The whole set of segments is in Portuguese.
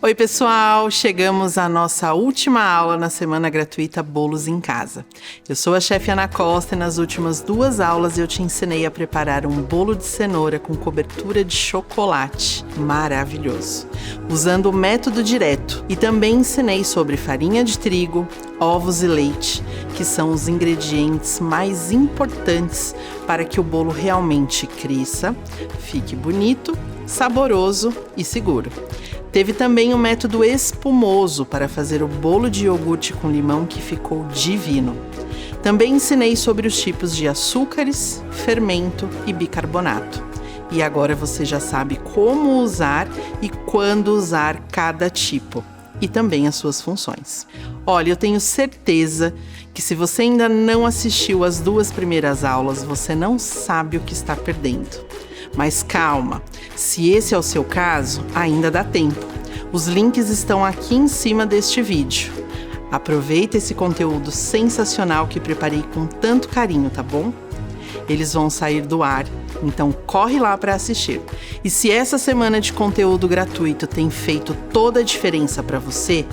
Oi pessoal, chegamos à nossa última aula na semana gratuita Bolos em Casa. Eu sou a chefe Ana Costa e nas últimas 2 aulas eu te ensinei a preparar um bolo de cenoura com cobertura de chocolate maravilhoso, usando o método direto. E também ensinei sobre farinha de trigo, ovos e leite, que são os ingredientes mais importantes para que o bolo realmente cresça, fique bonito, saboroso e seguro. Teve também o método espumoso para fazer o bolo de iogurte com limão que ficou divino. Também ensinei sobre os tipos de açúcares, fermento e bicarbonato. E agora você já sabe como usar e quando usar cada tipo. E também as suas funções. Olha, eu tenho certeza que se você ainda não assistiu às 2 primeiras aulas, você não sabe o que está perdendo. Mas calma, se esse é o seu caso, ainda dá tempo. Os links estão aqui em cima deste vídeo. Aproveita esse conteúdo sensacional que preparei com tanto carinho, tá bom? Eles vão sair do ar, então corre lá para assistir. E se essa semana de conteúdo gratuito tem feito toda a diferença para você,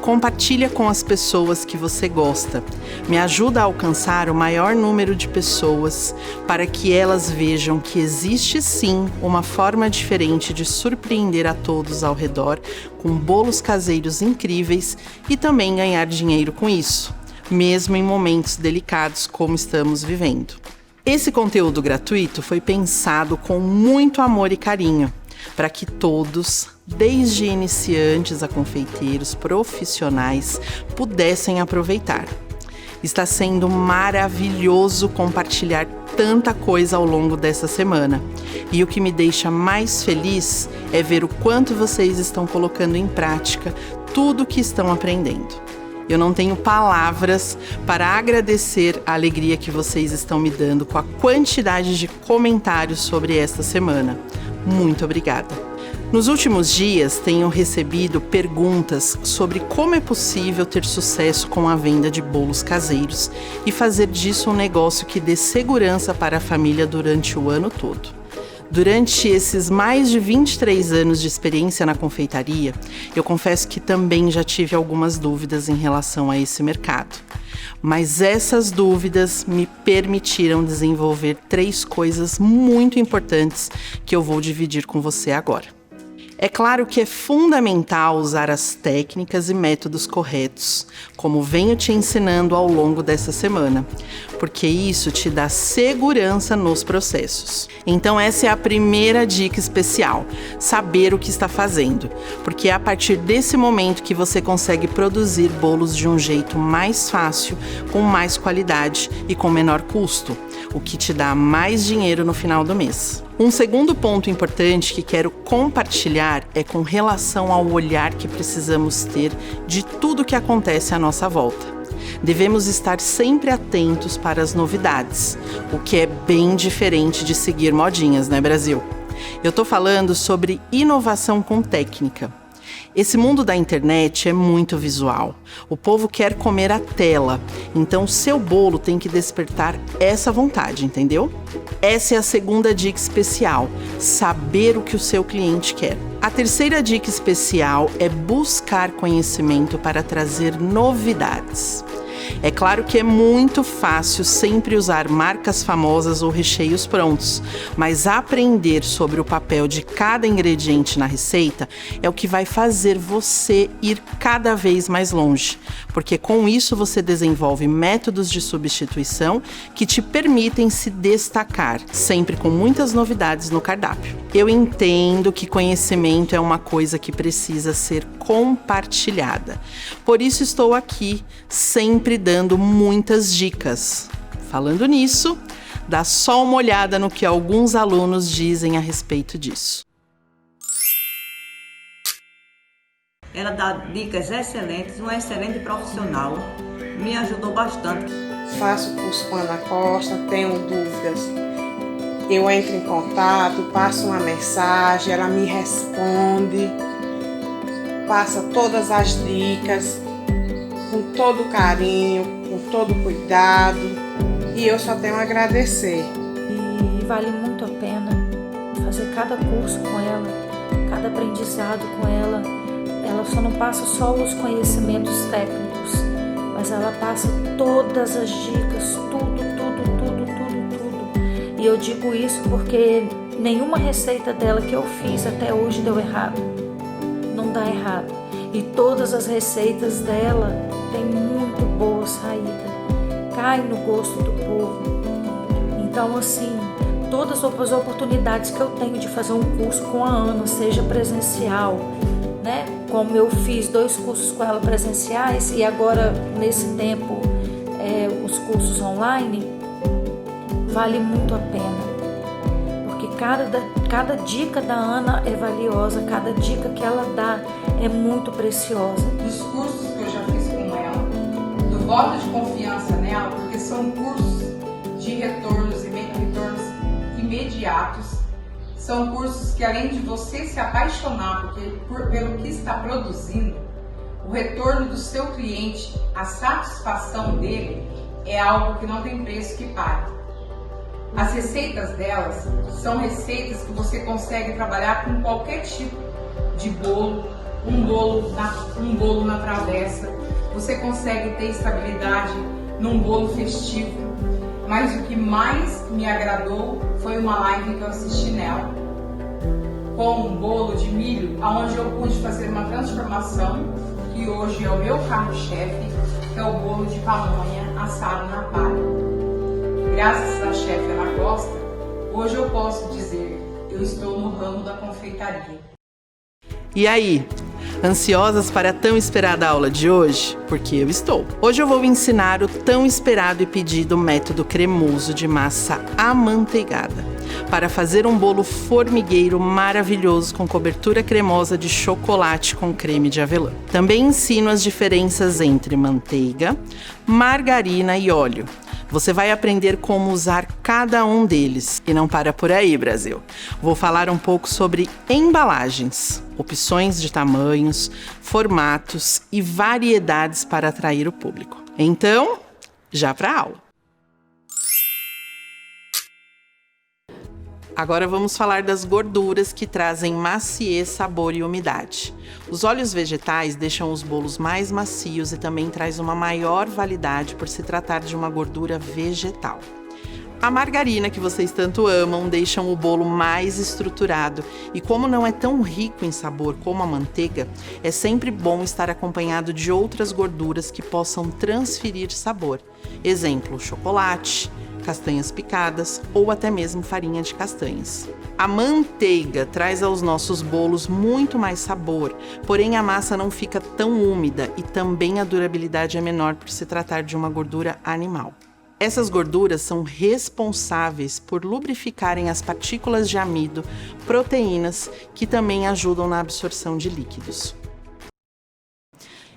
compartilha com as pessoas que você gosta. Me ajuda a alcançar o maior número de pessoas para que elas vejam que existe sim uma forma diferente de surpreender a todos ao redor com bolos caseiros incríveis e também ganhar dinheiro com isso, mesmo em momentos delicados como estamos vivendo. Esse conteúdo gratuito foi pensado com muito amor e carinho, para que todos, desde iniciantes a confeiteiros profissionais, pudessem aproveitar. Está sendo maravilhoso compartilhar tanta coisa ao longo dessa semana. E o que me deixa mais feliz é ver o quanto vocês estão colocando em prática tudo o que estão aprendendo. Eu não tenho palavras para agradecer a alegria que vocês estão me dando com a quantidade de comentários sobre esta semana. Muito obrigada. Nos últimos dias, tenho recebido perguntas sobre como é possível ter sucesso com a venda de bolos caseiros e fazer disso um negócio que dê segurança para a família durante o ano todo. Durante esses mais de 23 anos de experiência na confeitaria, eu confesso que também já tive algumas dúvidas em relação a esse mercado. Mas essas dúvidas me permitiram desenvolver 3 coisas muito importantes que eu vou dividir com você agora. É claro que é fundamental usar as técnicas e métodos corretos, como venho te ensinando ao longo dessa semana, porque isso te dá segurança nos processos. Então essa é a primeira dica especial, saber o que está fazendo, porque é a partir desse momento que você consegue produzir bolos de um jeito mais fácil, com mais qualidade e com menor custo, o que te dá mais dinheiro no final do mês. Um segundo ponto importante que quero compartilhar é com relação ao olhar que precisamos ter de tudo que acontece à nossa volta. Devemos estar sempre atentos para as novidades, o que é bem diferente de seguir modinhas, né, Brasil? Eu tô falando sobre inovação com técnica. Esse mundo da internet é muito visual. O povo quer comer a tela, então seu bolo tem que despertar essa vontade, entendeu? Essa é a segunda dica especial, saber o que o seu cliente quer. A terceira dica especial é buscar conhecimento para trazer novidades. É claro que é muito fácil sempre usar marcas famosas ou recheios prontos, mas aprender sobre o papel de cada ingrediente na receita é o que vai fazer você ir cada vez mais longe, porque com isso você desenvolve métodos de substituição que te permitem se destacar, sempre com muitas novidades no cardápio. Eu entendo que conhecimento é uma coisa que precisa ser compartilhada, por isso estou aqui sempre dando muitas dicas. Falando nisso, dá só uma olhada no que alguns alunos dizem a respeito disso. Ela dá dicas excelentes, uma excelente profissional, me ajudou bastante. Faço curso com a Ana Costa, tenho dúvidas, eu entro em contato, passo uma mensagem, ela me responde, passa todas as dicas, com todo carinho, com todo cuidado, e eu só tenho a agradecer. E vale muito a pena fazer cada curso com ela, cada aprendizado com ela. só não passa só os conhecimentos técnicos, mas ela passa todas as dicas, tudo. E eu digo isso porque nenhuma receita dela que eu fiz até hoje deu errado. Não dá errado. E todas as receitas dela têm muito boa saída. Cai no gosto do povo. Então, assim, todas as oportunidades que eu tenho de fazer um curso com a Ana, seja presencial, né? Como eu fiz 2 cursos com ela presenciais e agora, nesse tempo, os cursos online, vale muito a pena, porque cada dica da Ana é valiosa, cada dica que ela dá é muito preciosa. Dos cursos que eu já fiz com ela, do voto de confiança nela, porque são cursos de retornos imediatos, são cursos que, além de você se apaixonar pelo que está produzindo, o retorno do seu cliente, a satisfação dele é algo que não tem preço que pague. As receitas delas são receitas que você consegue trabalhar com qualquer tipo de bolo, um bolo na travessa, você consegue ter estabilidade num bolo festivo. Mas o que mais me agradou foi uma live que eu assisti nela, com um bolo de milho, onde eu pude fazer uma transformação, que hoje é o meu carro-chefe, que é o bolo de pamonha assado na palha. Graças à chefe Ana Costa, hoje eu posso dizer, eu estou no ramo da confeitaria. E aí, ansiosas para a tão esperada aula de hoje? Porque eu estou. Hoje eu vou ensinar o tão esperado e pedido método cremoso de massa amanteigada, para fazer um bolo formigueiro maravilhoso com cobertura cremosa de chocolate com creme de avelã. Também ensino as diferenças entre manteiga, margarina e óleo. Você vai aprender como usar cada um deles. E não para por aí, Brasil. Vou falar um pouco sobre embalagens, opções de tamanhos, formatos e variedades para atrair o público. Então, já para a aula. Agora vamos falar das gorduras que trazem maciez, sabor e umidade. Os óleos vegetais deixam os bolos mais macios e também traz uma maior validade por se tratar de uma gordura vegetal. A margarina, que vocês tanto amam, deixam o bolo mais estruturado e, como não é tão rico em sabor como a manteiga, é sempre bom estar acompanhado de outras gorduras que possam transferir sabor. Exemplo, chocolate, castanhas picadas ou até mesmo farinha de castanhas. A manteiga traz aos nossos bolos muito mais sabor, porém a massa não fica tão úmida e também a durabilidade é menor por se tratar de uma gordura animal. Essas gorduras são responsáveis por lubrificarem as partículas de amido, proteínas, que também ajudam na absorção de líquidos.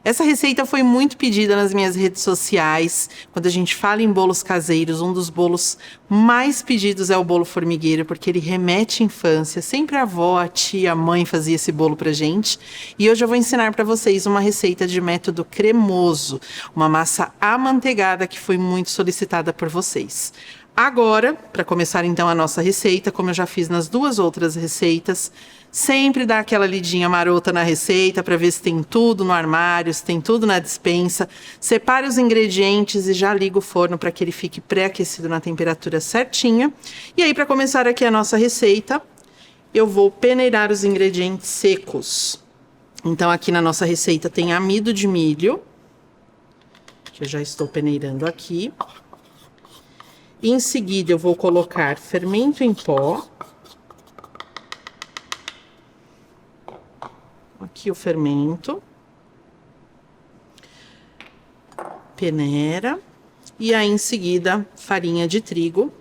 Essa receita foi muito pedida nas minhas redes sociais. Quando a gente fala em bolos caseiros, um dos bolos mais pedidos é o bolo formigueiro, porque ele remete à infância. Sempre a avó, a tia, a mãe fazia esse bolo pra gente. E hoje eu vou ensinar para vocês uma receita de método cremoso, uma massa amanteigada que foi muito solicitada por vocês. Agora, para começar então a nossa receita, como eu já fiz nas 2 outras receitas, sempre dá aquela lidinha marota na receita para ver se tem tudo no armário, se tem tudo na despensa. Separe os ingredientes e já liga o forno para que ele fique pré-aquecido na temperatura certinha. E aí, para começar aqui a nossa receita, eu vou peneirar os ingredientes secos. Então, aqui na nossa receita tem amido de milho, que eu já estou peneirando aqui. Em seguida, eu vou colocar fermento em pó. Aqui o fermento. Peneira. E aí, em seguida, farinha de trigo,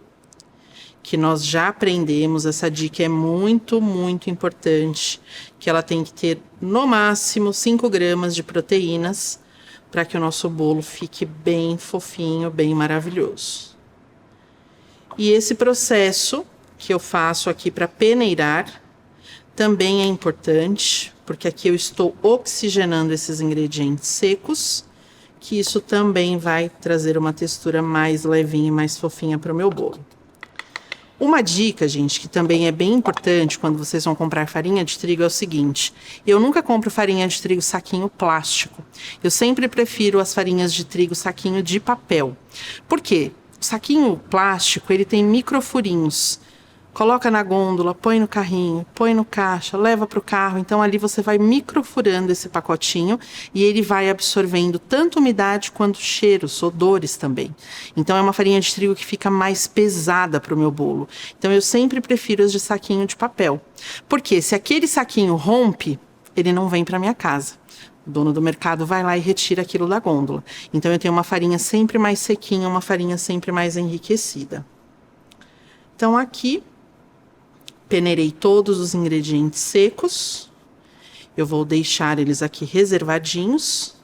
que nós já aprendemos. Essa dica é muito, muito importante, que ela tem que ter, no máximo, 5 gramas de proteínas, para que o nosso bolo fique bem fofinho, bem maravilhoso. E esse processo que eu faço aqui para peneirar também é importante, porque aqui eu estou oxigenando esses ingredientes secos, que isso também vai trazer uma textura mais levinha e mais fofinha para o meu bolo. Uma dica, gente, que também é bem importante quando vocês vão comprar farinha de trigo é o seguinte: eu nunca compro farinha de trigo saquinho plástico. Eu sempre prefiro as farinhas de trigo saquinho de papel. Por quê? O saquinho plástico, ele tem microfurinhos. Coloca na gôndola, põe no carrinho, põe no caixa, leva para o carro. Então ali você vai microfurando esse pacotinho e ele vai absorvendo tanto umidade quanto cheiros, odores também. Então é uma farinha de trigo que fica mais pesada para o meu bolo. Então eu sempre prefiro as de saquinho de papel. Porque se aquele saquinho rompe, ele não vem para minha casa. O dono do mercado vai lá e retira aquilo da gôndola. Então eu tenho uma farinha sempre mais sequinha, uma farinha sempre mais enriquecida. Então aqui peneirei todos os ingredientes secos. Eu vou deixar eles aqui reservadinhos.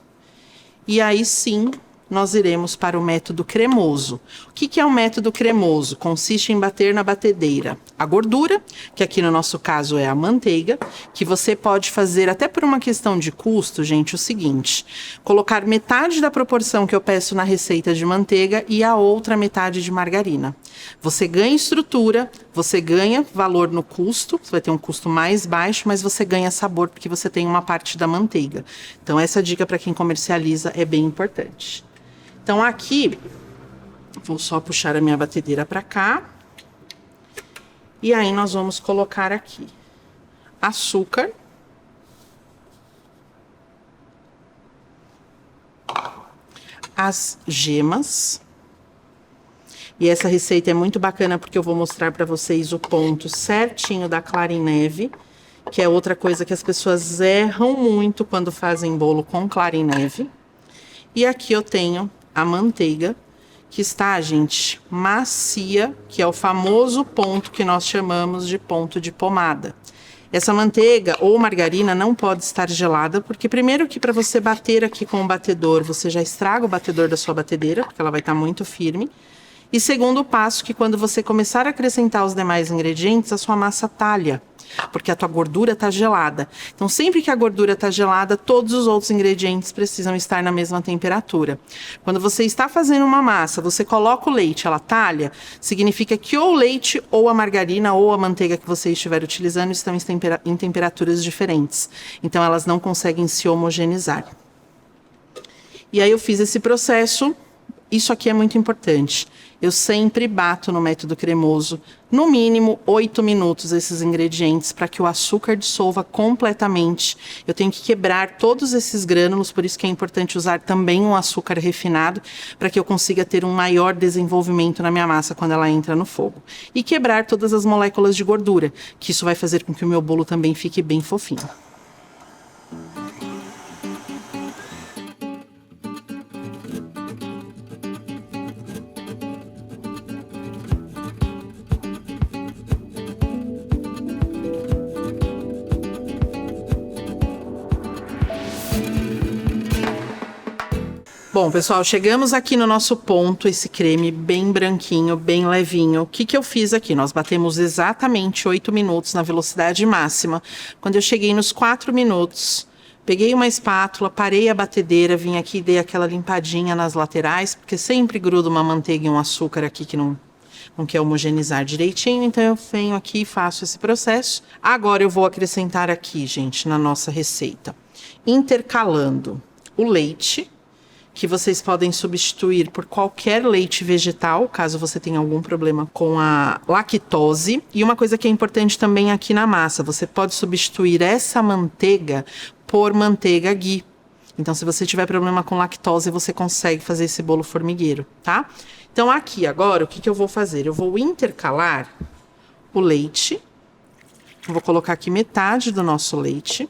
E aí sim, nós iremos para o método cremoso. O que é o método cremoso? Consiste em bater na batedeira a gordura, que aqui no nosso caso é a manteiga, que você pode fazer até por uma questão de custo, gente, o seguinte: colocar metade da proporção que eu peço na receita de manteiga e a outra metade de margarina. Você ganha estrutura, você ganha valor no custo, você vai ter um custo mais baixo, mas você ganha sabor porque você tem uma parte da manteiga. Então essa dica para quem comercializa é bem importante. Então aqui, vou só puxar a minha batedeira para cá. E aí nós vamos colocar aqui açúcar. As gemas. E essa receita é muito bacana porque eu vou mostrar para vocês o ponto certinho da clara em neve, que é outra coisa que as pessoas erram muito quando fazem bolo com clara em neve. E aqui eu tenho a manteiga, que está, gente, macia, que é o famoso ponto que nós chamamos de ponto de pomada. Essa manteiga ou margarina não pode estar gelada, porque primeiro que para você bater aqui com o batedor, você já estraga o batedor da sua batedeira, porque ela vai estar muito firme. E segundo passo, que quando você começar a acrescentar os demais ingredientes, a sua massa talha, porque a tua gordura está gelada. Então, sempre que a gordura está gelada, todos os outros ingredientes precisam estar na mesma temperatura. Quando você está fazendo uma massa, você coloca o leite, ela talha, significa que ou o leite, ou a margarina, ou a manteiga que você estiver utilizando estão em temperaturas diferentes. Então, elas não conseguem se homogeneizar. E aí eu fiz esse processo. Isso aqui é muito importante. Eu sempre bato no método cremoso, no mínimo 8 minutos esses ingredientes para que o açúcar dissolva completamente. Eu tenho que quebrar todos esses grânulos, por isso que é importante usar também um açúcar refinado, para que eu consiga ter um maior desenvolvimento na minha massa quando ela entra no fogo. E quebrar todas as moléculas de gordura, que isso vai fazer com que o meu bolo também fique bem fofinho. Bom, pessoal, chegamos aqui no nosso ponto, esse creme bem branquinho, bem levinho. O que eu fiz aqui? Nós batemos exatamente 8 minutos na velocidade máxima. Quando eu cheguei nos 4 minutos, peguei uma espátula, parei a batedeira, vim aqui e dei aquela limpadinha nas laterais, porque sempre gruda uma manteiga e um açúcar aqui que não quer homogeneizar direitinho. Então eu venho aqui e faço esse processo. Agora eu vou acrescentar aqui, gente, na nossa receita, intercalando o leite, que vocês podem substituir por qualquer leite vegetal, caso você tenha algum problema com a lactose. E uma coisa que é importante também aqui na massa, você pode substituir essa manteiga por manteiga ghee. Então, se você tiver problema com lactose, você consegue fazer esse bolo formigueiro, tá? Então, aqui agora, o que eu vou fazer? Eu vou intercalar o leite. Eu vou colocar aqui metade do nosso leite.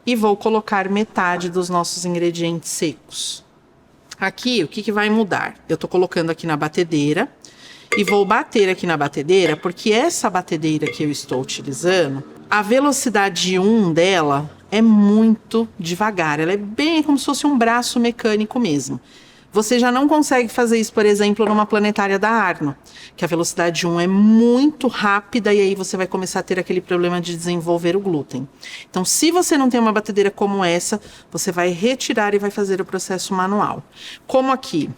E vou colocar metade dos nossos ingredientes secos. Aqui, o que vai mudar? Eu tô colocando aqui na batedeira e vou bater aqui na batedeira, porque essa batedeira que eu estou utilizando, a velocidade 1 dela é muito devagar. Ela é bem como se fosse um braço mecânico mesmo. Você já não consegue fazer isso, por exemplo, numa planetária da Arno, que a velocidade 1 é muito rápida e aí você vai começar a ter aquele problema de desenvolver o glúten. Então, se você não tem uma batedeira como essa, você vai retirar e vai fazer o processo manual. Como aqui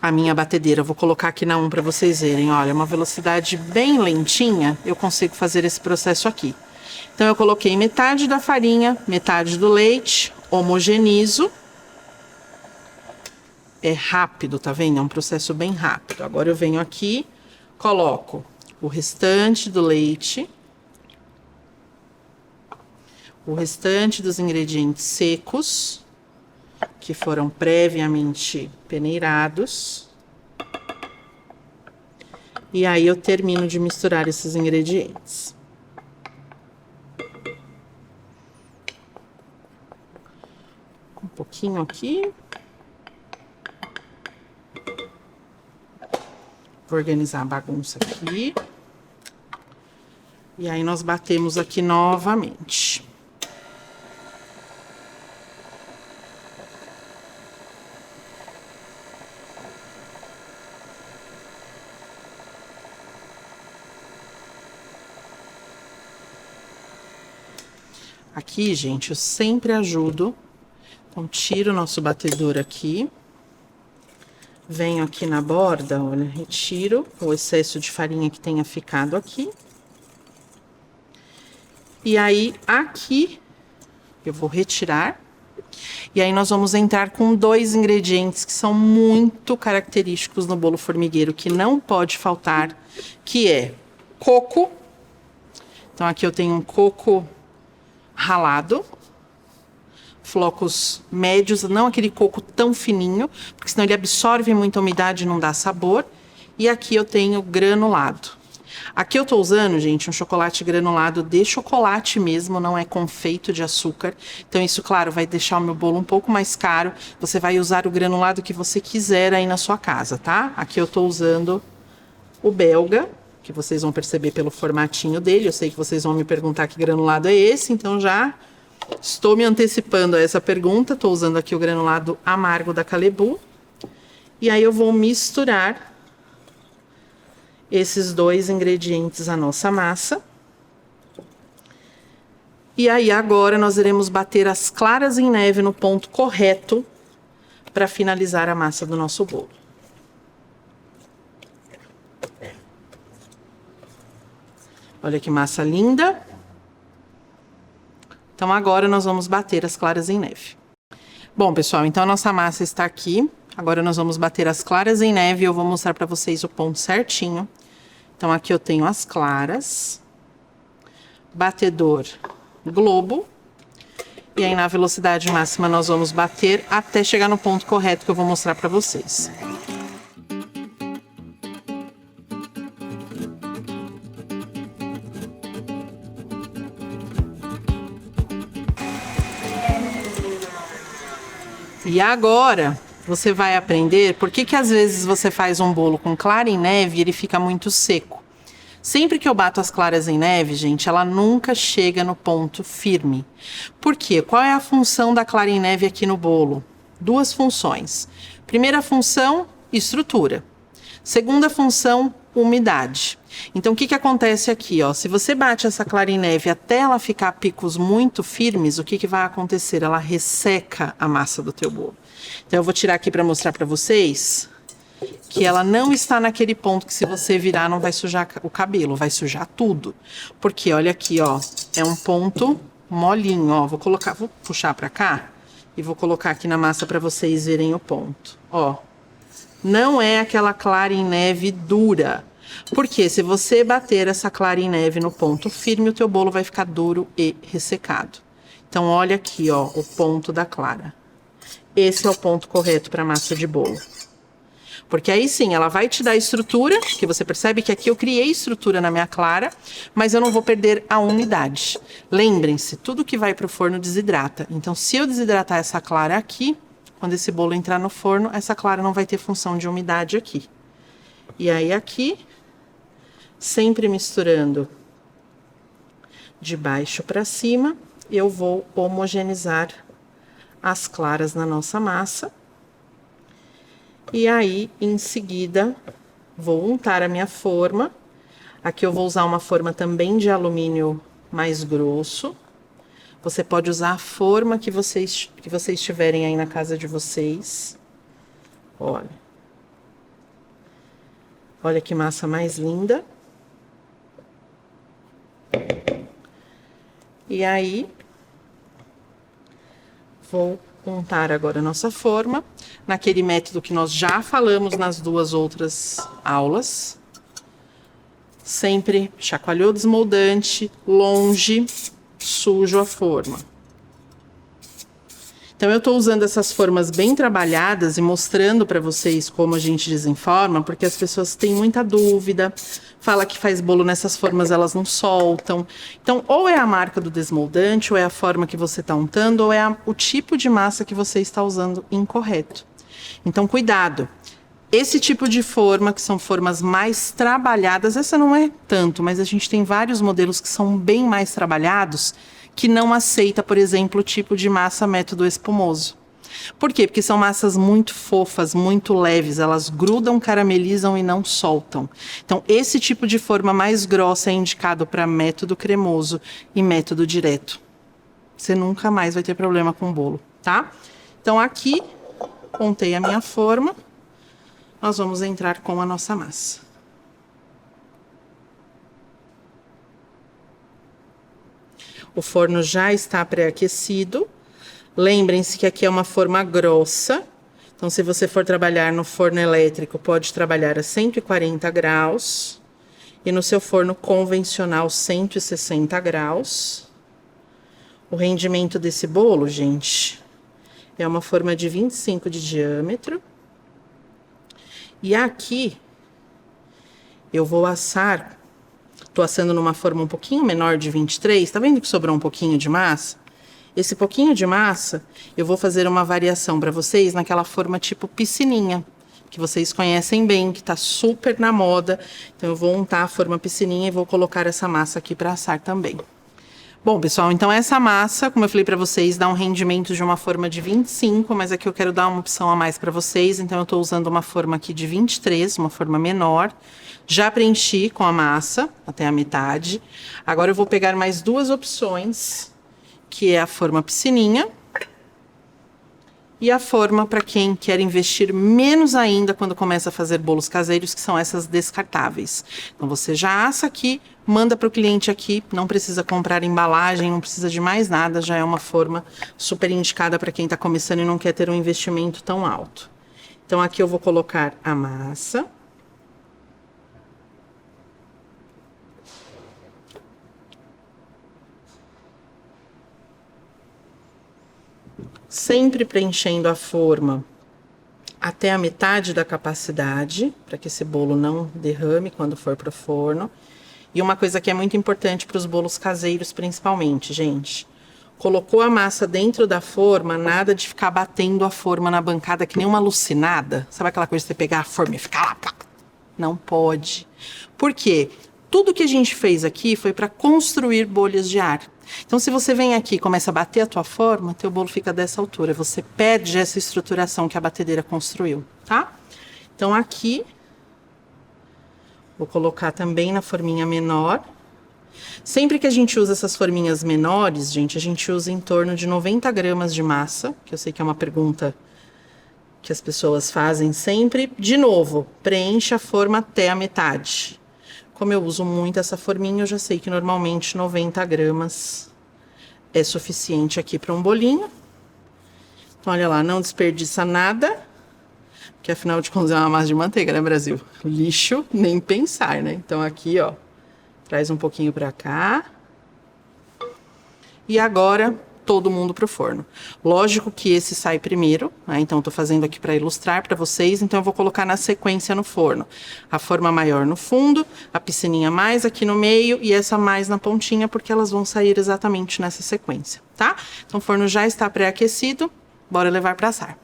a minha batedeira. Eu vou colocar aqui na 1 para vocês verem. Olha, uma velocidade bem lentinha, eu consigo fazer esse processo aqui. Então, eu coloquei metade da farinha, metade do leite, homogenizo. É rápido, tá vendo? É um processo bem rápido. Agora eu venho aqui, coloco o restante do leite, o restante dos ingredientes secos, que foram previamente peneirados. E aí eu termino de misturar esses ingredientes. Um pouquinho aqui. Vou organizar a bagunça aqui. E aí nós batemos aqui novamente. Aqui, gente, eu sempre ajudo. Então, tiro o nosso batedor aqui. Venho aqui na borda, olha, retiro o excesso de farinha que tenha ficado aqui. E aí, aqui, eu vou retirar. E aí, nós vamos entrar com 2 ingredientes que são muito característicos no bolo formigueiro, que não pode faltar, que é coco. Então, aqui eu tenho um coco ralado. Flocos médios, não aquele coco tão fininho, porque senão ele absorve muita umidade e não dá sabor. E aqui eu tenho granulado. Aqui eu tô usando, gente, um chocolate granulado de chocolate mesmo, não é confeito de açúcar. Então isso, claro, vai deixar o meu bolo um pouco mais caro. Você vai usar o granulado que você quiser aí na sua casa, tá? Aqui eu tô usando o belga, que vocês vão perceber pelo formatinho dele. Eu sei que vocês vão me perguntar que granulado é esse, então já estou me antecipando a essa pergunta. Estou usando aqui o granulado amargo da Calebu. E aí eu vou misturar esses 2 ingredientes à nossa massa. E aí agora nós iremos bater as claras em neve no ponto correto para finalizar a massa do nosso bolo. Olha que massa linda. Então, agora nós vamos bater as claras em neve. Bom, pessoal, então a nossa massa está aqui. Agora nós vamos bater as claras em neve e eu vou mostrar para vocês o ponto certinho. Então, aqui eu tenho as claras. Batedor globo. E aí, na velocidade máxima, nós vamos bater até chegar no ponto correto que eu vou mostrar para vocês. E agora, você vai aprender por que às vezes você faz um bolo com clara em neve e ele fica muito seco. Sempre que eu bato as claras em neve, gente, ela nunca chega no ponto firme. Por quê? Qual é a função da clara em neve aqui no bolo? 2 funções. Primeira função, estrutura. Segunda função, umidade. Então, o que acontece aqui, ó? Se você bate essa clara em neve até ela ficar picos muito firmes, o que vai acontecer? Ela resseca a massa do teu bolo. Então, eu vou tirar aqui para mostrar para vocês que ela não está naquele ponto que se você virar não vai sujar o cabelo, vai sujar tudo. Porque, olha aqui, ó, é um ponto molinho, ó. Vou puxar para cá e vou colocar aqui na massa para vocês verem o ponto, ó. Não é aquela clara em neve dura. Porque se você bater essa clara em neve no ponto firme, o teu bolo vai ficar duro e ressecado. Então, olha aqui, ó, o ponto da clara. Esse é o ponto correto para massa de bolo. Porque aí sim, ela vai te dar estrutura, que você percebe que aqui eu criei estrutura na minha clara, mas eu não vou perder a umidade. Lembrem-se, tudo que vai para o forno desidrata. Então, se eu desidratar essa clara aqui, quando esse bolo entrar no forno, essa clara não vai ter função de umidade aqui. E aí aqui, sempre misturando de baixo para cima, eu vou homogeneizar as claras na nossa massa. E aí, em seguida, vou untar a minha forma. Aqui eu vou usar uma forma também de alumínio mais grosso. Você pode usar a forma que vocês tiverem aí na casa de vocês. Olha. Olha que massa mais linda. E aí, vou untar agora a nossa forma, naquele método que nós já falamos nas duas outras aulas. Sempre chacoalhou desmoldante, longe, sujo a forma. Então, eu tô usando essas formas bem trabalhadas e mostrando para vocês como a gente desenforma, porque as pessoas têm muita dúvida, fala que faz bolo nessas formas, elas não soltam. Então, ou é a marca do desmoldante, ou é a forma que você tá untando, ou é o tipo de massa que você está usando incorreto. Então, cuidado. Esse tipo de forma, que são formas mais trabalhadas, essa não é tanto, mas a gente tem vários modelos que são bem mais trabalhados, que não aceita, por exemplo, o tipo de massa método espumoso. Por quê? Porque são massas muito fofas, muito leves, elas grudam, caramelizam e não soltam. Então, esse tipo de forma mais grossa é indicado para método cremoso e método direto. Você nunca mais vai ter problema com o bolo, tá? Então, aqui, montei a minha forma. Nós vamos entrar com a nossa massa. O forno já está pré-aquecido. Lembrem-se que aqui é uma forma grossa. Então, se você for trabalhar no forno elétrico, pode trabalhar a 140 graus. E no seu forno convencional, 160 graus. O rendimento desse bolo, gente, é uma forma de 25 de diâmetro. E aqui, eu vou assar... Tô assando numa forma um pouquinho menor de 23, tá vendo que sobrou um pouquinho de massa? Esse pouquinho de massa, eu vou fazer uma variação para vocês naquela forma tipo piscininha, que vocês conhecem bem, que tá super na moda. Então, eu vou untar a forma piscininha e vou colocar essa massa aqui para assar também. Bom, pessoal, então essa massa, como eu falei para vocês, dá um rendimento de uma forma de 25, mas aqui eu quero dar uma opção a mais para vocês, então eu tô usando uma forma aqui de 23, uma forma menor. Já preenchi com a massa até a metade. Agora eu vou pegar mais duas opções, que é a forma piscininha e a forma para quem quer investir menos ainda quando começa a fazer bolos caseiros, que são essas descartáveis. Então, você já assa aqui, manda para o cliente aqui, não precisa comprar embalagem, não precisa de mais nada, já é uma forma super indicada para quem está começando e não quer ter um investimento tão alto. Então, aqui eu vou colocar a massa. Sempre preenchendo a forma até a metade da capacidade, para que esse bolo não derrame quando for para o forno. E uma coisa que é muito importante para os bolos caseiros, principalmente, gente. Colocou a massa dentro da forma, nada de ficar batendo a forma na bancada que nem uma alucinada. Sabe aquela coisa de você pegar a forma e ficar lá? Pá? Não pode. Por quê? Tudo que a gente fez aqui foi para construir bolhas de ar. Então, se você vem aqui e começa a bater a tua forma, teu bolo fica dessa altura. Você perde essa estruturação que a batedeira construiu, tá? Então, aqui, vou colocar também na forminha menor. Sempre que a gente usa essas forminhas menores, gente, a gente usa em torno de 90 gramas de massa, que eu sei que é uma pergunta que as pessoas fazem sempre. De novo, preenche a forma até a metade. Como eu uso muito essa forminha, eu já sei que normalmente 90 gramas é suficiente aqui para um bolinho. Então, olha lá, não desperdiça nada, porque afinal de contas é uma massa de manteiga, né, Brasil? Lixo, nem pensar, né? Então, aqui, ó, traz um pouquinho para cá. E agora, todo mundo pro forno. Lógico que esse sai primeiro, né? Então, tô fazendo aqui para ilustrar para vocês, então eu vou colocar na sequência no forno. A forma maior no fundo, a piscininha mais aqui no meio e essa mais na pontinha, porque elas vão sair exatamente nessa sequência, tá? Então, o forno já está pré-aquecido, bora levar para assar.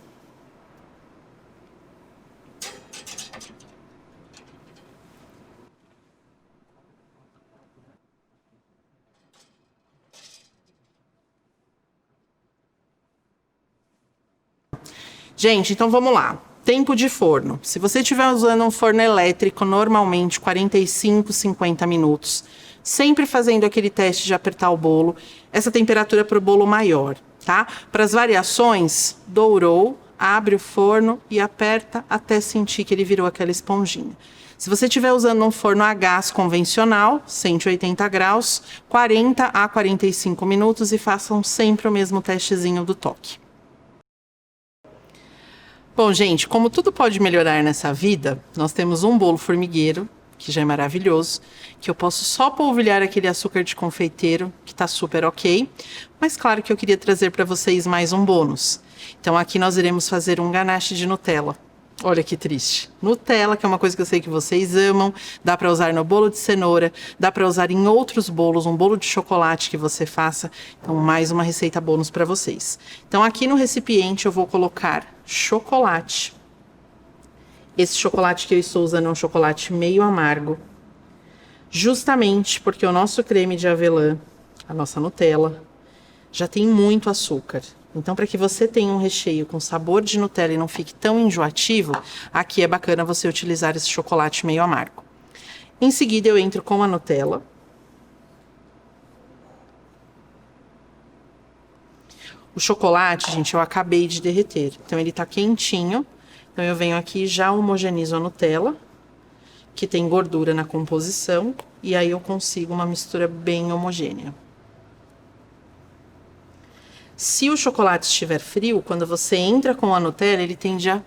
Gente, então vamos lá. Tempo de forno. Se você estiver usando um forno elétrico, normalmente 45, 50 minutos. Sempre fazendo aquele teste de apertar o bolo. Essa temperatura é para o bolo maior, tá? Para as variações, dourou, abre o forno e aperta até sentir que ele virou aquela esponjinha. Se você estiver usando um forno a gás convencional, 180 graus, 40 a 45 minutos e façam sempre o mesmo testezinho do toque. Bom, gente, como tudo pode melhorar nessa vida, nós temos um bolo formigueiro, que já é maravilhoso, que eu posso só polvilhar aquele açúcar de confeiteiro, que tá super ok, mas claro que eu queria trazer para vocês mais um bônus. Então aqui nós iremos fazer um ganache de Nutella. Olha que triste. Nutella, que é uma coisa que eu sei que vocês amam, dá para usar no bolo de cenoura, dá para usar em outros bolos, um bolo de chocolate que você faça. Então, mais uma receita bônus para vocês. Então, aqui no recipiente eu vou colocar chocolate. Esse chocolate que eu estou usando é um chocolate meio amargo, justamente porque o nosso creme de avelã, a nossa Nutella, já tem muito açúcar. Então, para que você tenha um recheio com sabor de Nutella e não fique tão enjoativo, aqui é bacana você utilizar esse chocolate meio amargo. Em seguida, eu entro com a Nutella. O chocolate, gente, eu acabei de derreter. Então, ele tá quentinho. Então, eu venho aqui e já homogenizo a Nutella, que tem gordura na composição. E aí, eu consigo uma mistura bem homogênea. Se o chocolate estiver frio, quando você entra com a Nutella, ele tende a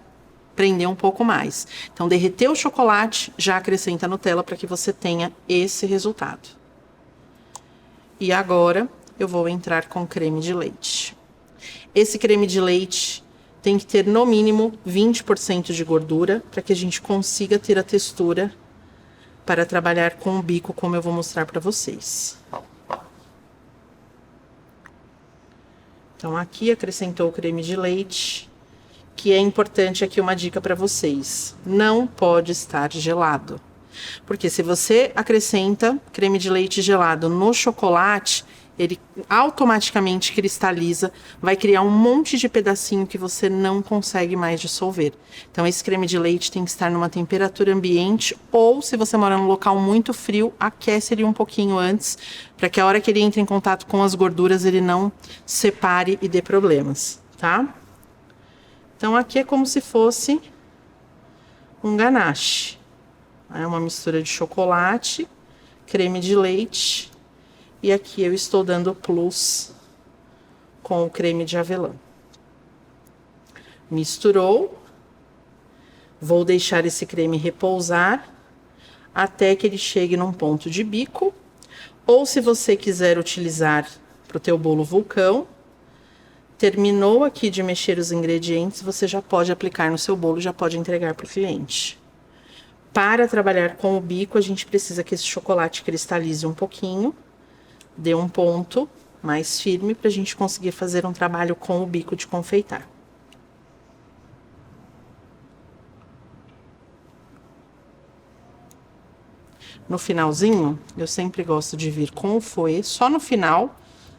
prender um pouco mais. Então, derreter o chocolate, já acrescenta a Nutella para que você tenha esse resultado. E agora, eu vou entrar com creme de leite. Esse creme de leite tem que ter, no mínimo, 20% de gordura, para que a gente consiga ter a textura para trabalhar com o bico, como eu vou mostrar para vocês. Então, aqui acrescentou o creme de leite, que é importante aqui uma dica para vocês. Não pode estar gelado. Porque se você acrescenta creme de leite gelado no chocolate, ele automaticamente cristaliza, vai criar um monte de pedacinho que você não consegue mais dissolver. Então, esse creme de leite tem que estar numa temperatura ambiente, ou se você mora num local muito frio, aquece ele um pouquinho antes, para que a hora que ele entre em contato com as gorduras, ele não separe e dê problemas, tá? Então, aqui é como se fosse um ganache. É uma mistura de chocolate, creme de leite. E aqui eu estou dando plus com o creme de avelã. Misturou. Vou deixar esse creme repousar até que ele chegue num ponto de bico. Ou se você quiser utilizar para o teu bolo vulcão, terminou aqui de mexer os ingredientes, você já pode aplicar no seu bolo, já pode entregar para o cliente. Para trabalhar com o bico, a gente precisa que esse chocolate cristalize um pouquinho. Dê um ponto mais firme para a gente conseguir fazer um trabalho com o bico de confeitar. No finalzinho, eu sempre gosto de vir com o fouet, só no final,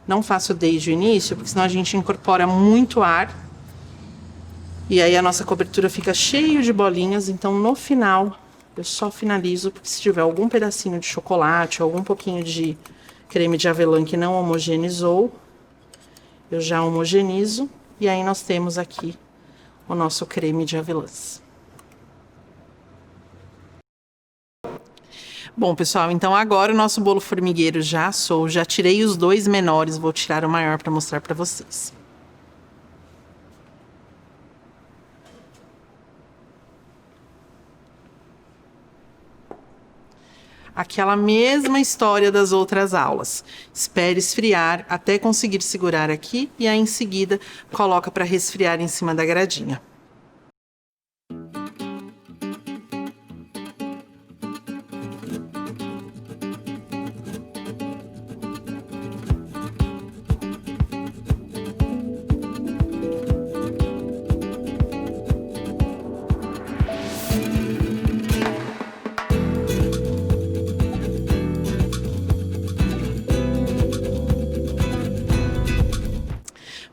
não faço desde o início, porque senão a gente incorpora muito ar. E aí a nossa cobertura fica cheia de bolinhas, então no final eu só finalizo, porque se tiver algum pedacinho de chocolate, algum pouquinho de creme de avelã que não homogeneizou, eu já homogenizo. E aí nós temos aqui o nosso creme de avelãs. Bom, pessoal, então agora o nosso bolo formigueiro já assou, já tirei os dois menores, vou tirar o maior para mostrar para vocês. Aquela mesma história das outras aulas. Espere esfriar até conseguir segurar aqui e aí em seguida coloca para resfriar em cima da gradinha.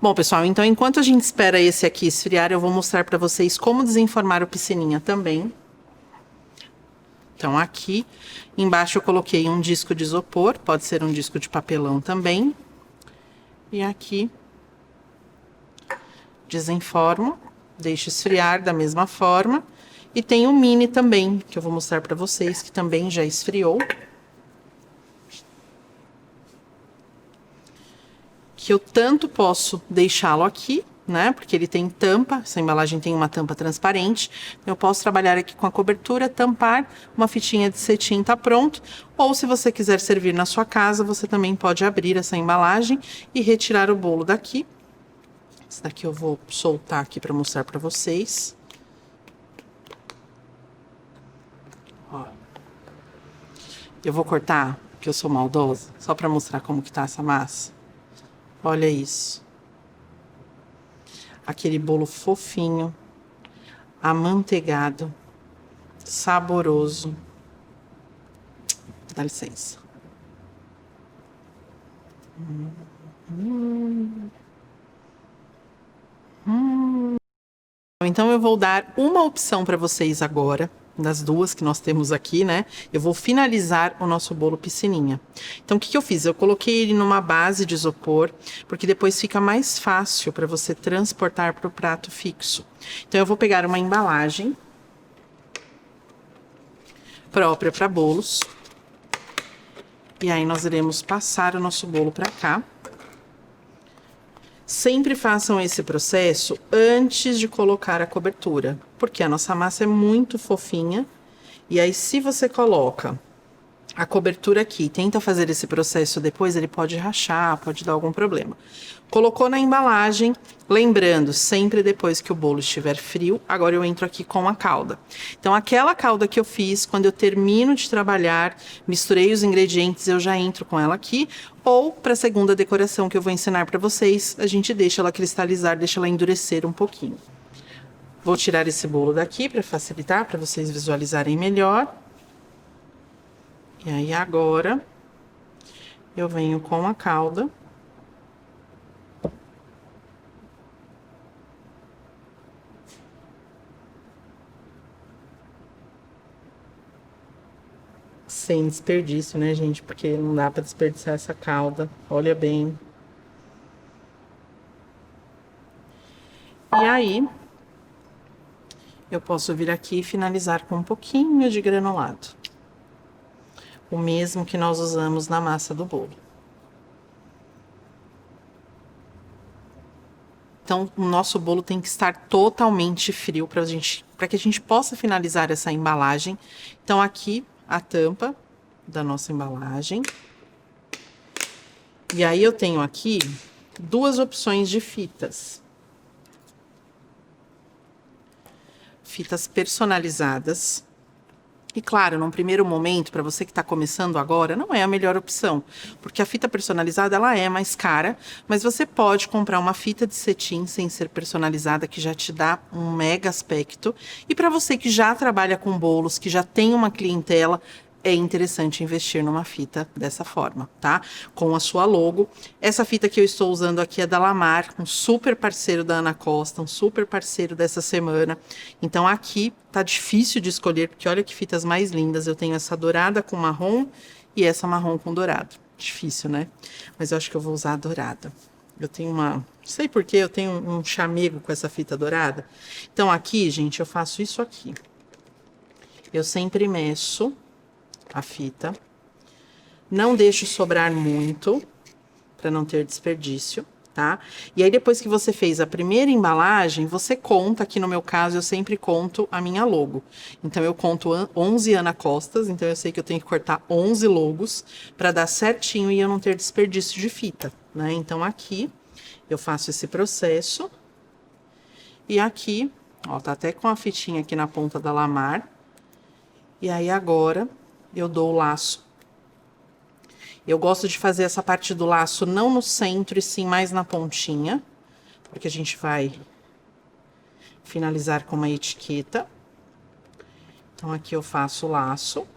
Bom, pessoal, então enquanto a gente espera esse aqui esfriar, eu vou mostrar para vocês como desenformar o piscininha também. Então, aqui embaixo eu coloquei um disco de isopor, pode ser um disco de papelão também. E aqui desenformo, deixo esfriar da mesma forma. E tem o mini também, que eu vou mostrar para vocês, que também já esfriou. Que eu tanto posso deixá-lo aqui, né? Porque ele tem tampa, essa embalagem tem uma tampa transparente. Eu posso trabalhar aqui com a cobertura, tampar, uma fitinha de cetim tá pronto. Ou se você quiser servir na sua casa, você também pode abrir essa embalagem e retirar o bolo daqui. Esse daqui eu vou soltar aqui para mostrar para vocês. Ó. Eu vou cortar, porque eu sou maldosa, só para mostrar como que tá essa massa. Olha isso. Aquele bolo fofinho, amanteigado, saboroso. Dá licença. Então eu vou dar uma opção para vocês agora, das duas que nós temos aqui, né? Eu vou finalizar o nosso bolo piscininha. Então, o que eu fiz? Eu coloquei ele numa base de isopor, porque depois fica mais fácil para você transportar para o prato fixo. Então, eu vou pegar uma embalagem própria para bolos. E aí, nós iremos passar o nosso bolo para cá. Sempre façam esse processo antes de colocar a cobertura, porque a nossa massa é muito fofinha. E aí, se você coloca a cobertura aqui, tenta fazer esse processo depois, ele pode rachar, pode dar algum problema. Colocou na embalagem, lembrando, sempre depois que o bolo estiver frio, agora eu entro aqui com a calda. Então, aquela calda que eu fiz, quando eu termino de trabalhar, misturei os ingredientes, eu já entro com ela aqui. Ou, para a segunda decoração que eu vou ensinar para vocês, a gente deixa ela cristalizar, deixa ela endurecer um pouquinho. Vou tirar esse bolo daqui para facilitar, para vocês visualizarem melhor. E aí, agora, eu venho com a calda. Sem desperdício, né, gente? Porque não dá para desperdiçar essa calda. Olha bem. E aí, eu posso vir aqui e finalizar com um pouquinho de granulado. O mesmo que nós usamos na massa do bolo. Então, o nosso bolo tem que estar totalmente frio para que a gente possa finalizar essa embalagem. Então, aqui a tampa da nossa embalagem. E aí eu tenho aqui duas opções de fitas. Fitas personalizadas. E claro, num primeiro momento, para você que está começando agora, não é a melhor opção, porque a fita personalizada ela é mais cara, mas você pode comprar uma fita de cetim sem ser personalizada, que já te dá um mega aspecto. E para você que já trabalha com bolos, que já tem uma clientela, é interessante investir numa fita dessa forma, tá? Com a sua logo. Essa fita que eu estou usando aqui é da Lamar, um super parceiro da Ana Costa, um super parceiro dessa semana. Então aqui tá difícil de escolher, porque olha que fitas mais lindas. Eu tenho essa dourada com marrom e essa marrom com dourado. Difícil, né? Mas eu acho que eu vou usar a dourada. Eu tenho uma... Não sei porquê, eu tenho um chamego com essa fita dourada. Então aqui, gente, eu faço isso aqui. Eu sempre meço a fita, não deixo sobrar muito, para não ter desperdício, tá? E aí, depois que você fez a primeira embalagem, você conta, aqui no meu caso, eu sempre conto a minha logo. Então, eu conto 11 Ana Costas, então eu sei que eu tenho que cortar 11 logos, para dar certinho e eu não ter desperdício de fita, né? Então, aqui, eu faço esse processo, e aqui, ó, tá até com a fitinha aqui na ponta da Lamar, e aí, agora eu dou o laço. Eu gosto de fazer essa parte do laço não no centro, e sim mais na pontinha, porque a gente vai finalizar com uma etiqueta. Então, aqui eu faço o laço.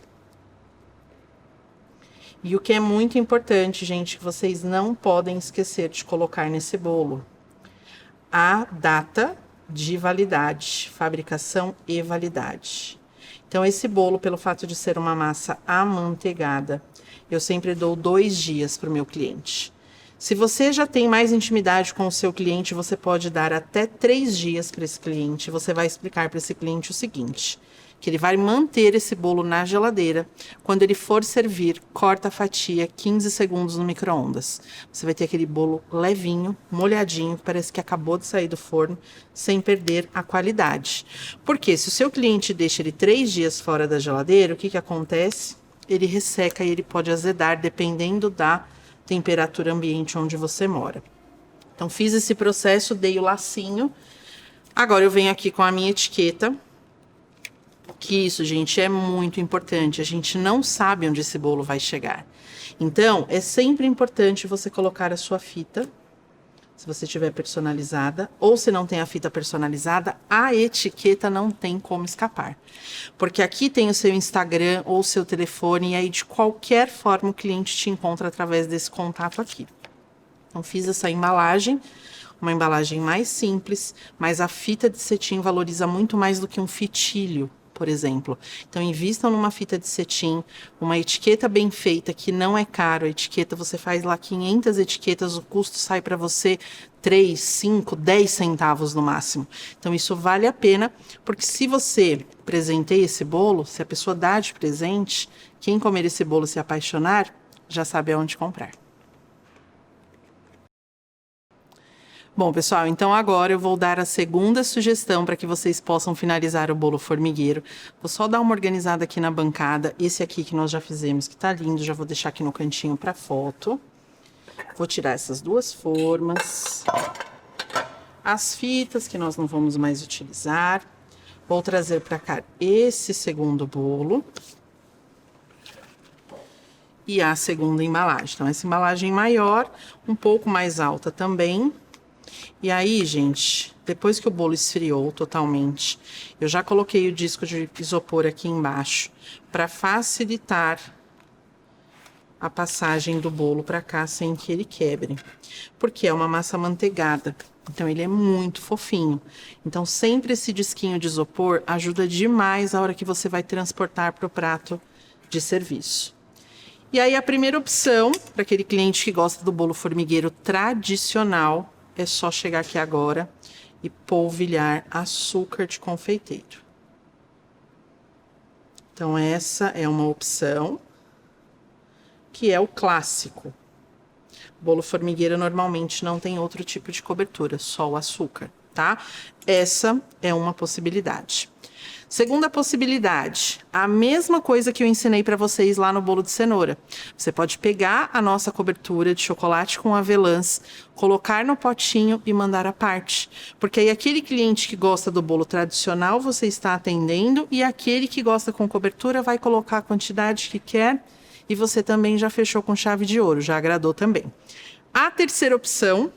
E o que é muito importante, gente, que vocês não podem esquecer de colocar nesse bolo: a data de validade, fabricação e validade. Então, esse bolo, pelo fato de ser uma massa amanteigada, eu sempre dou 2 dias para o meu cliente. Se você já tem mais intimidade com o seu cliente, você pode dar até 3 dias para esse cliente. Você vai explicar para esse cliente o seguinte, que ele vai manter esse bolo na geladeira. Quando ele for servir, corta a fatia 15 segundos no micro-ondas. Você vai ter aquele bolo levinho, molhadinho, que parece que acabou de sair do forno, sem perder a qualidade. Porque se o seu cliente deixa ele 3 dias fora da geladeira, o que acontece? Ele resseca e ele pode azedar, dependendo da temperatura ambiente onde você mora. Então, fiz esse processo, dei o lacinho. Agora, eu venho aqui com a minha etiqueta. Que isso, gente, é muito importante. A gente não sabe onde esse bolo vai chegar. Então, é sempre importante você colocar a sua fita, se você tiver personalizada, ou se não tem a fita personalizada, a etiqueta não tem como escapar. Porque aqui tem o seu Instagram ou o seu telefone, e aí de qualquer forma o cliente te encontra através desse contato aqui. Então, fiz essa embalagem, uma embalagem mais simples, mas a fita de cetim valoriza muito mais do que um fitilho, por exemplo. Então, invistam numa fita de cetim, uma etiqueta bem feita, que não é caro. A etiqueta, você faz lá 500 etiquetas, o custo sai para você 3, 5, 10 centavos no máximo. Então, isso vale a pena, porque se você presenteia esse bolo, se a pessoa dá de presente, quem comer esse bolo e se apaixonar, já sabe aonde comprar. Bom, pessoal, então agora eu vou dar a segunda sugestão para que vocês possam finalizar o bolo formigueiro. Vou só dar uma organizada aqui na bancada. Esse aqui que nós já fizemos, que tá lindo, já vou deixar aqui no cantinho para foto. Vou tirar essas 2 formas. As fitas que nós não vamos mais utilizar. Vou trazer para cá esse segundo bolo. E a segunda embalagem. Então, essa embalagem maior, um pouco mais alta também. E aí, gente, depois que o bolo esfriou totalmente, eu já coloquei o disco de isopor aqui embaixo para facilitar a passagem do bolo para cá sem que ele quebre. Porque é uma massa amanteigada, então ele é muito fofinho. Então, sempre esse disquinho de isopor ajuda demais a hora que você vai transportar para o prato de serviço. E aí, a primeira opção, para aquele cliente que gosta do bolo formigueiro tradicional, é só chegar aqui agora e polvilhar açúcar de confeiteiro. Então, essa é uma opção que é o clássico. Bolo formigueiro normalmente não tem outro tipo de cobertura, só o açúcar, tá? Essa é uma possibilidade. Segunda possibilidade, a mesma coisa que eu ensinei para vocês lá no bolo de cenoura. Você pode pegar a nossa cobertura de chocolate com avelãs, colocar no potinho e mandar à parte. Porque aí aquele cliente que gosta do bolo tradicional você está atendendo e aquele que gosta com cobertura vai colocar a quantidade que quer e você também já fechou com chave de ouro, já agradou também. A terceira opção,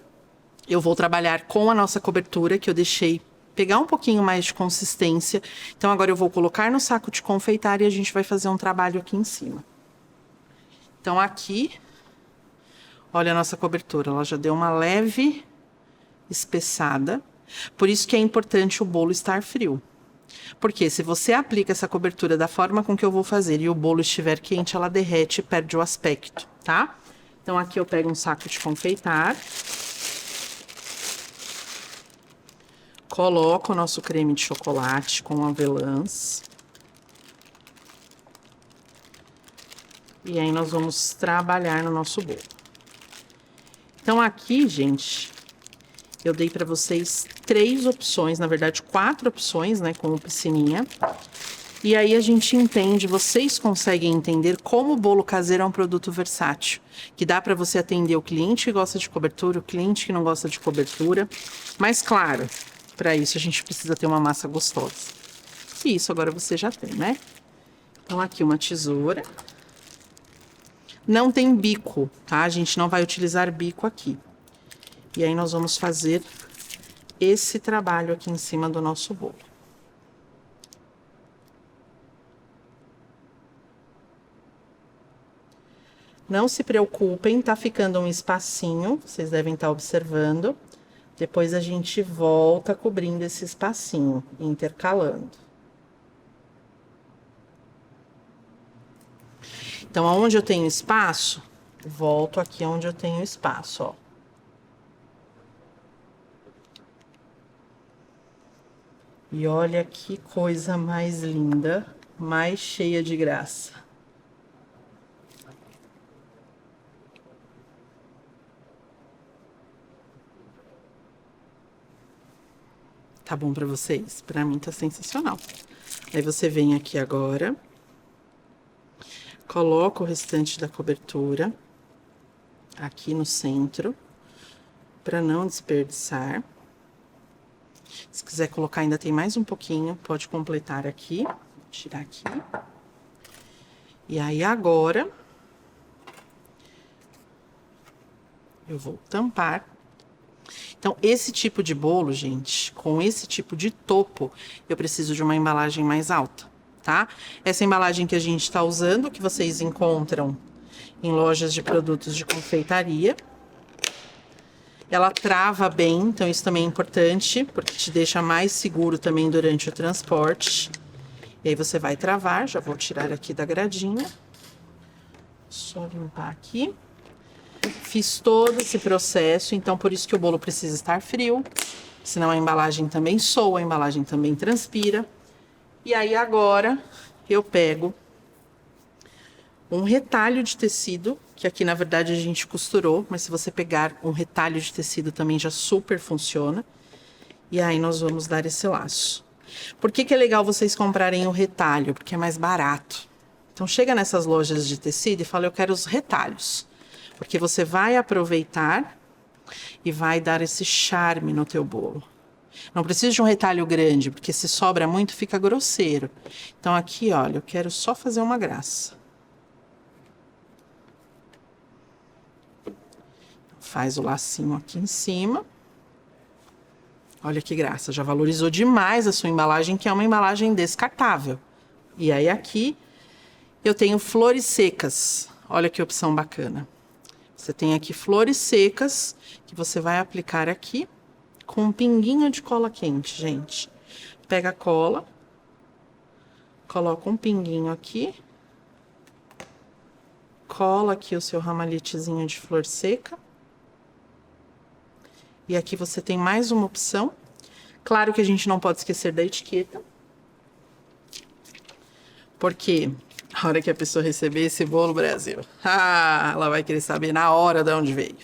eu vou trabalhar com a nossa cobertura que eu deixei pegar um pouquinho mais de consistência. Então, agora eu vou colocar no saco de confeitar e a gente vai fazer um trabalho aqui em cima. Então, aqui, olha a nossa cobertura, ela já deu uma leve espessada. Por isso que é importante o bolo estar frio. Porque se você aplica essa cobertura da forma com que eu vou fazer e o bolo estiver quente, ela derrete e perde o aspecto, tá? Então, aqui eu pego um saco de confeitar. Coloco o nosso creme de chocolate com avelãs. E aí, nós vamos trabalhar no nosso bolo. Então, aqui, gente, eu dei para vocês 3 opções, na verdade 4 opções, né, com o piscininha. E aí a gente entende, vocês conseguem entender como o bolo caseiro é um produto versátil, que dá para você atender o cliente que gosta de cobertura, o cliente que não gosta de cobertura. Mas claro, para isso a gente precisa ter uma massa gostosa. E isso agora você já tem, né? Então aqui uma tesoura. Não tem bico, tá? A gente não vai utilizar bico aqui. E aí nós vamos fazer esse trabalho aqui em cima do nosso bolo. Não se preocupem, tá ficando um espacinho, vocês devem estar observando. Depois a gente volta cobrindo esse espacinho, intercalando. Então, aonde eu tenho espaço, volto aqui onde eu tenho espaço, ó. E olha que coisa mais linda, mais cheia de graça. Tá bom pra vocês? Pra mim tá sensacional. Aí você vem aqui agora, coloca o restante da cobertura aqui no centro, pra não desperdiçar. Se quiser colocar, ainda tem mais um pouquinho, pode completar aqui. Vou tirar aqui. E aí agora eu vou tampar. Então, esse tipo de bolo, gente, com esse tipo de topo, eu preciso de uma embalagem mais alta, tá? Essa embalagem que a gente tá usando, que vocês encontram em lojas de produtos de confeitaria. Ela trava bem, então isso também é importante, porque te deixa mais seguro também durante o transporte. E aí você vai travar, já vou tirar aqui da gradinha. Só limpar aqui. Fiz todo esse processo, então por isso que o bolo precisa estar frio, senão a embalagem também soa, a embalagem também transpira. E aí agora eu pego um retalho de tecido, que aqui na verdade a gente costurou, mas se você pegar um retalho de tecido também já super funciona. E aí nós vamos dar esse laço. Por que que é legal vocês comprarem o retalho? Porque é mais barato. Então chega nessas lojas de tecido e fala, eu quero os retalhos. Porque você vai aproveitar e vai dar esse charme no teu bolo. Não precisa de um retalho grande, porque se sobra muito fica grosseiro. Então aqui, olha, eu quero só fazer uma graça. Faz o lacinho aqui em cima. Olha que graça, já valorizou demais a sua embalagem, que é uma embalagem descartável. E aí aqui eu tenho flores secas. Olha que opção bacana. Você tem aqui flores secas, que você vai aplicar aqui com um pinguinho de cola quente, gente. Pega a cola, coloca um pinguinho aqui, cola aqui o seu ramalhetezinho de flor seca. E aqui você tem mais uma opção. Claro que a gente não pode esquecer da etiqueta. Porque a hora que a pessoa receber esse bolo, Brasil, ela vai querer saber na hora de onde veio.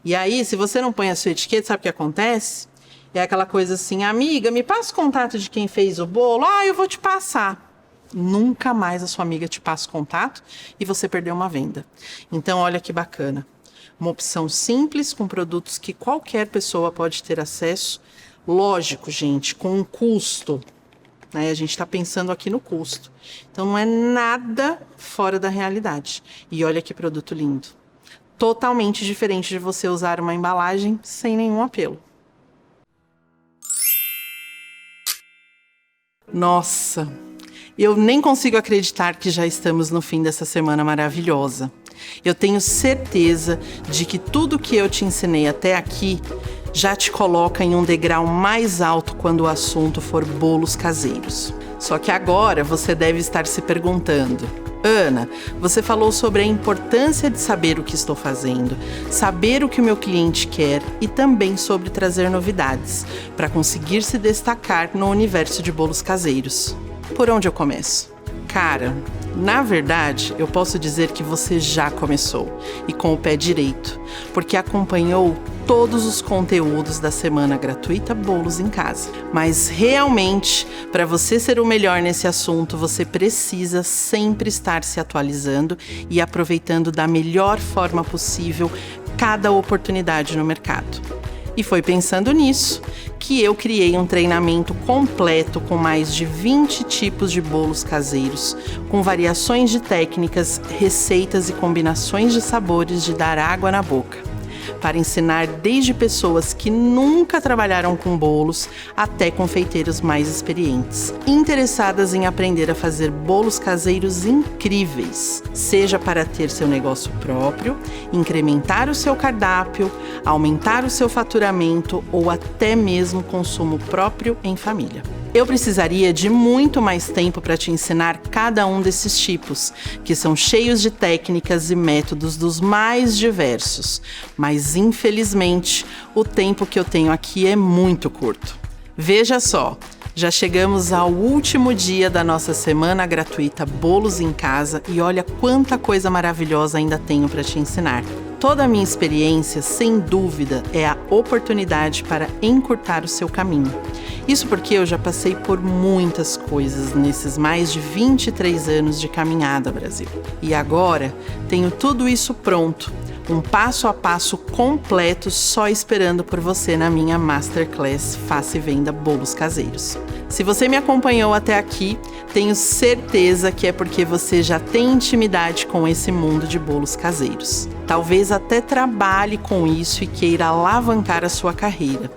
E aí, se você não põe a sua etiqueta, sabe o que acontece? É aquela coisa assim, amiga, me passa o contato de quem fez o bolo. Eu vou te passar. Nunca mais a sua amiga te passa o contato e você perdeu uma venda. Então, olha que bacana. Uma opção simples, com produtos que qualquer pessoa pode ter acesso. Lógico, gente, com um custo, né? A gente está pensando aqui no custo. Então, não é nada fora da realidade. E olha que produto lindo. Totalmente diferente de você usar uma embalagem sem nenhum apelo. Nossa, eu nem consigo acreditar que já estamos no fim dessa semana maravilhosa. Eu tenho certeza de que tudo que eu te ensinei até aqui já te coloca em um degrau mais alto quando o assunto for bolos caseiros. Só que agora você deve estar se perguntando: Ana, você falou sobre a importância de saber o que estou fazendo, saber o que o meu cliente quer e também sobre trazer novidades para conseguir se destacar no universo de bolos caseiros. Por onde eu começo? Cara, na verdade, eu posso dizer que você já começou, e com o pé direito, porque acompanhou todos os conteúdos da Semana Gratuita Bolos em Casa. Mas realmente, para você ser o melhor nesse assunto, você precisa sempre estar se atualizando e aproveitando da melhor forma possível cada oportunidade no mercado. E foi pensando nisso que eu criei um treinamento completo com mais de 20 tipos de bolos caseiros, com variações de técnicas, receitas e combinações de sabores de dar água na boca. para ensinar desde pessoas que nunca trabalharam com bolos até confeiteiros mais experientes, interessadas em aprender a fazer bolos caseiros incríveis, seja para ter seu negócio próprio, incrementar o seu cardápio, aumentar o seu faturamento ou até mesmo consumo próprio em família. Eu precisaria de muito mais tempo para te ensinar cada um desses tipos, que são cheios de técnicas e métodos dos mais diversos, mas infelizmente o tempo que eu tenho aqui é muito curto. Veja só, já chegamos ao último dia da nossa semana gratuita Bolos em Casa e olha quanta coisa maravilhosa ainda tenho para te ensinar. Toda a minha experiência, sem dúvida, é a oportunidade para encurtar o seu caminho. Isso porque eu já passei por muitas coisas nesses mais de 23 anos de caminhada, Brasil. E agora tenho tudo isso pronto, um passo a passo completo só esperando por você na minha Masterclass Faça e Venda Bolos Caseiros. Se você me acompanhou até aqui, tenho certeza que é porque você já tem intimidade com esse mundo de bolos caseiros. Talvez até trabalhe com isso e queira alavancar a sua carreira.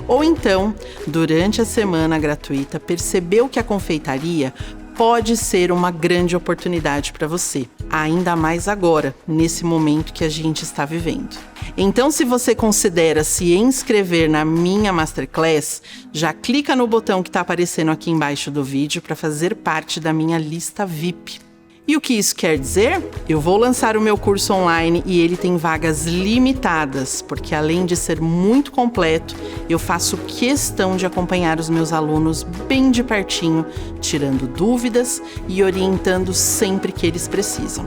Ou então, durante a semana gratuita, percebeu que a confeitaria pode ser uma grande oportunidade para você, ainda mais agora, nesse momento que a gente está vivendo. Então, se você considera se inscrever na minha Masterclass, já clica no botão que está aparecendo aqui embaixo do vídeo para fazer parte da minha lista VIP. E o que isso quer dizer? Eu vou lançar o meu curso online e ele tem vagas limitadas, porque além de ser muito completo, eu faço questão de acompanhar os meus alunos bem de pertinho, tirando dúvidas e orientando sempre que eles precisam.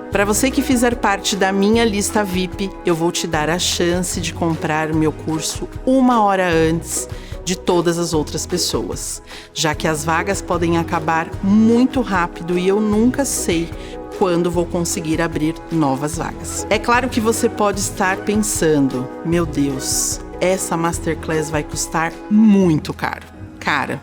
Para você que fizer parte da minha lista VIP, eu vou te dar a chance de comprar o meu curso 1 hora antes de todas as outras pessoas, já que as vagas podem acabar muito rápido e eu nunca sei quando vou conseguir abrir novas vagas. É claro que você pode estar pensando, meu Deus, essa Masterclass vai custar muito caro. Cara,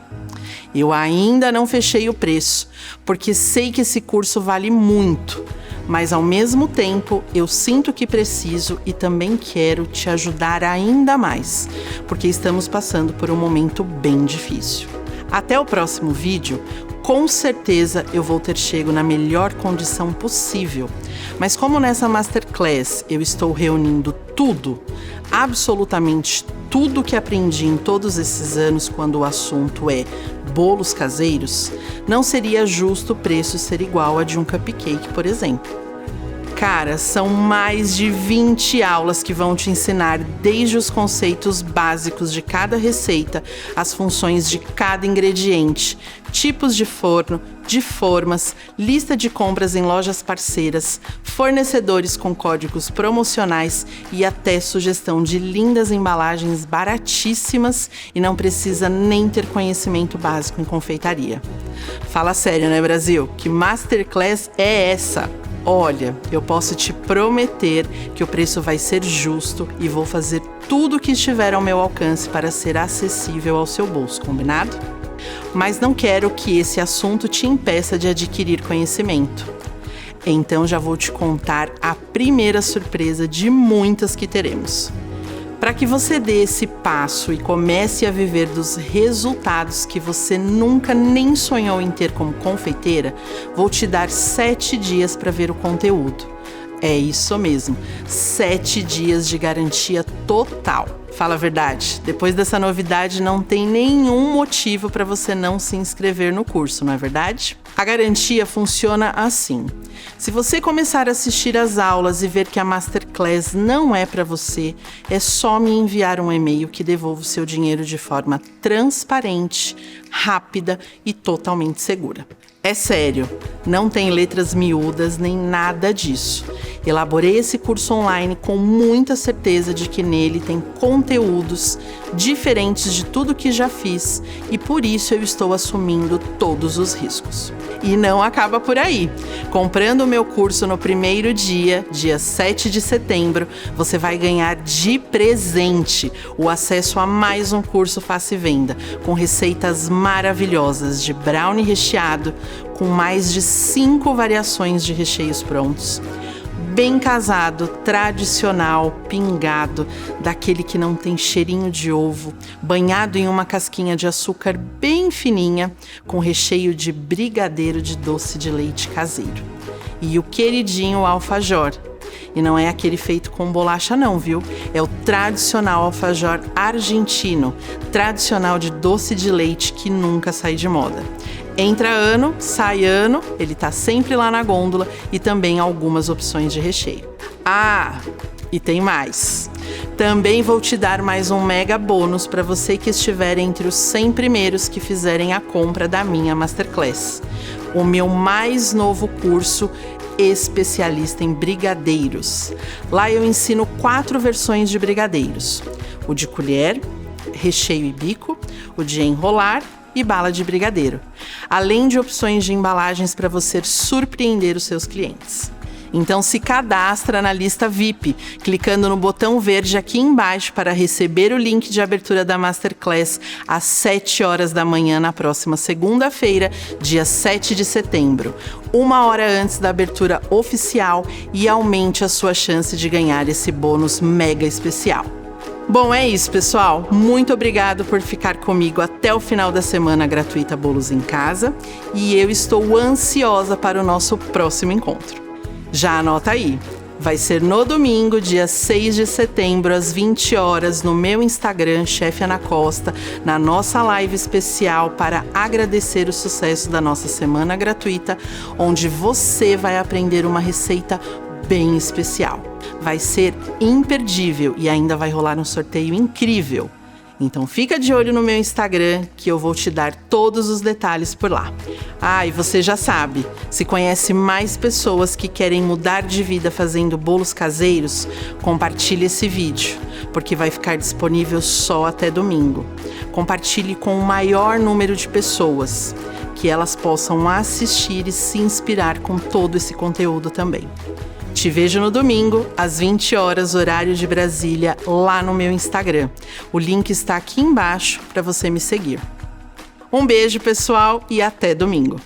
eu ainda não fechei o preço, porque sei que esse curso vale muito. Mas ao mesmo tempo, eu sinto que preciso e também quero te ajudar ainda mais, porque estamos passando por um momento bem difícil. Até o próximo vídeo, com certeza eu vou ter chego na melhor condição possível. Mas como nessa Masterclass eu estou reunindo tudo, absolutamente tudo que aprendi em todos esses anos quando o assunto é bolos caseiros, não seria justo o preço ser igual a de um cupcake, por exemplo. Cara, são mais de 20 aulas que vão te ensinar desde os conceitos básicos de cada receita, as funções de cada ingrediente, tipos de forno, de formas, lista de compras em lojas parceiras, fornecedores com códigos promocionais e até sugestão de lindas embalagens baratíssimas e não precisa nem ter conhecimento básico em confeitaria. Fala sério, né, Brasil? Que Masterclass é essa? Olha, eu posso te prometer que o preço vai ser justo e vou fazer tudo o que estiver ao meu alcance para ser acessível ao seu bolso, combinado? Mas não quero que esse assunto te impeça de adquirir conhecimento. Então já vou te contar a primeira surpresa de muitas que teremos. Para que você dê esse passo e comece a viver dos resultados que você nunca nem sonhou em ter como confeiteira, vou te dar 7 dias para ver o conteúdo. É isso mesmo, 7 dias de garantia total. Fala a verdade, depois dessa novidade não tem nenhum motivo para você não se inscrever no curso, não é verdade? A garantia funciona assim. Se você começar a assistir às aulas e ver que a Masterclass não é para você, é só me enviar um e-mail que devolvo o seu dinheiro de forma transparente, rápida e totalmente segura. É sério, não tem letras miúdas nem nada disso. Elaborei esse curso online com muita certeza de que nele tem conteúdos diferentes de tudo que já fiz e por isso eu estou assumindo todos os riscos. E não acaba por aí. Comprando o meu curso no primeiro dia 7 de setembro, você vai ganhar de presente o acesso a mais um curso Faça e Venda, com receitas maravilhosas de brownie recheado, com mais de 5 variações de recheios prontos, bem casado, tradicional, pingado, daquele que não tem cheirinho de ovo, banhado em uma casquinha de açúcar bem fininha, com recheio de brigadeiro de doce de leite caseiro. E o queridinho alfajor. E não é aquele feito com bolacha não, viu? É o tradicional alfajor argentino, tradicional de doce de leite que nunca sai de moda. Entra ano, sai ano, ele tá sempre lá na gôndola e também algumas opções de recheio. Ah, e tem mais. Também vou te dar mais um mega bônus para você que estiver entre os 100 primeiros que fizerem a compra da minha Masterclass. O meu mais novo curso especialista em brigadeiros. Lá eu ensino 4 versões de brigadeiros: o de colher, recheio e bico, o de enrolar e bala de brigadeiro, além de opções de embalagens para você surpreender os seus clientes. Então se cadastra na lista VIP, clicando no botão verde aqui embaixo para receber o link de abertura da Masterclass às 7 horas da manhã na próxima segunda-feira, dia 7 de setembro, 1 hora antes da abertura oficial, e aumente a sua chance de ganhar esse bônus mega especial. Bom, é isso, pessoal. Muito obrigado por ficar comigo até o final da semana gratuita Bolos em Casa, e eu estou ansiosa para o nosso próximo encontro. Já anota aí, vai ser no domingo, dia 6 de setembro, às 20 horas, no meu Instagram, Chefe Ana Costa, na nossa live especial para agradecer o sucesso da nossa semana gratuita, onde você vai aprender uma receita bem especial. Vai ser imperdível e ainda vai rolar um sorteio incrível. Então fica de olho no meu Instagram que eu vou te dar todos os detalhes por lá. Ah, e você já sabe, se conhece mais pessoas que querem mudar de vida fazendo bolos caseiros, compartilhe esse vídeo, porque vai ficar disponível só até domingo. Compartilhe com o maior número de pessoas, que elas possam assistir e se inspirar com todo esse conteúdo também. Te vejo no domingo, às 20 horas, horário de Brasília, lá no meu Instagram. O link está aqui embaixo para você me seguir. Um beijo, pessoal, e até domingo.